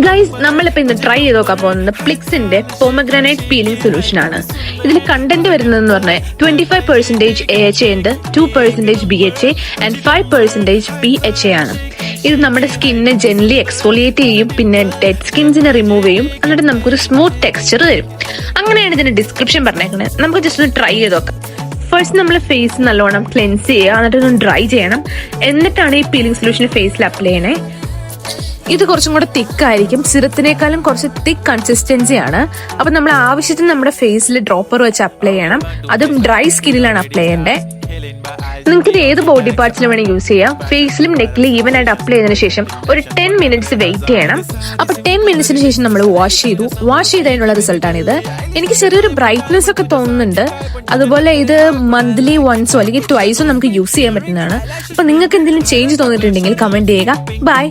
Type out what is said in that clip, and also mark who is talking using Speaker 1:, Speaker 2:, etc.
Speaker 1: Guys, നമ്മളിപ്പോ ഇന്ന് try ചെയ്ത് നോക്കാൻ പോകുന്നത് പ്ലിക്സിന്റെ പോമഗ്രാനൈറ്റ് പീലിംഗ് സൊല്യൂഷൻ ആണ്. ഇതിൽ കണ്ടന്റ് വരുന്നതെന്ന് പറഞ്ഞാൽ 25% AHA ഉണ്ട്, 2% BHA ആൻഡ് 5% PHA ആണ്. ഇത് നമ്മുടെ സ്കിന്നിനെ ജെന്റലി എക്സ്ഫോളിയേറ്റ് ചെയ്യും, പിന്നെ ഡെഡ് സ്കിൻസിനെ റിമൂവ് ചെയ്യും, എന്നിട്ട് നമുക്കൊരു സ്മൂത്ത് ടെക്സ്ചർ തരും. അങ്ങനെയാണ് ഇതിന്റെ ഡിസ്ക്രിപ്ഷൻ പറഞ്ഞേക്കുന്നത്. നമുക്ക് ജസ്റ്റ് ഒന്ന് ട്രൈ ചെയ്ത് നോക്കാം. ഫസ്റ്റ് നമ്മൾ ഫേസ് നല്ലോണം ക്ലെൻസ് ചെയ്യുക, എന്നിട്ട് ഒന്ന് ഡ്രൈ ചെയ്യണം. എന്നിട്ടാണ് ഈ പീലിംഗ് സൊല്യൂഷൻ ഫേസിൽ അപ്ലൈ ചെയ്യണേ. ഇത് കുറച്ചും കൂടെ തിക്കായിരിക്കും, സിറത്തിനേക്കാളും കുറച്ച് തിക്ക് കൺസിസ്റ്റൻസി ആണ്. അപ്പൊ നമ്മൾ ആവശ്യത്തിന് നമ്മുടെ ഫേസിൽ ഡ്രോപ്പർ വെച്ച് അപ്ലൈ ചെയ്യണം. അതും ഡ്രൈ സ്കിന്നിലാണ് അപ്ലൈ ചെയ്യേണ്ടത്. നിങ്ങൾക്ക് ഇത് ഏത് ബോഡി പാർട്സിലും വേണം യൂസ് ചെയ്യാം. ഫേസിലും നെക്കിലും ഈവൻ ആയിട്ട് അപ്ലൈ ചെയ്തതിനു ശേഷം ഒരു 10 മിനിറ്റ്സ് വെയിറ്റ് ചെയ്യണം. അപ്പൊ 10 മിനിറ്റ്സിന് ശേഷം നമ്മൾ വാഷ് ചെയ്തതിനുള്ള റിസൾട്ടാണ് ഇത്. എനിക്ക് ചെറിയൊരു ബ്രൈറ്റ്നെസ് ഒക്കെ തോന്നുന്നുണ്ട്. അതുപോലെ ഇത് മന്ത്ലി വൺസോ അല്ലെങ്കിൽ ട്വൈസോ നമുക്ക് യൂസ് ചെയ്യാൻ പറ്റുന്നതാണ്. അപ്പൊ നിങ്ങൾക്ക് എന്തെങ്കിലും ചേഞ്ച് തോന്നിയിട്ടുണ്ടെങ്കിൽ കമന്റ് ചെയ്യുക. ബൈ.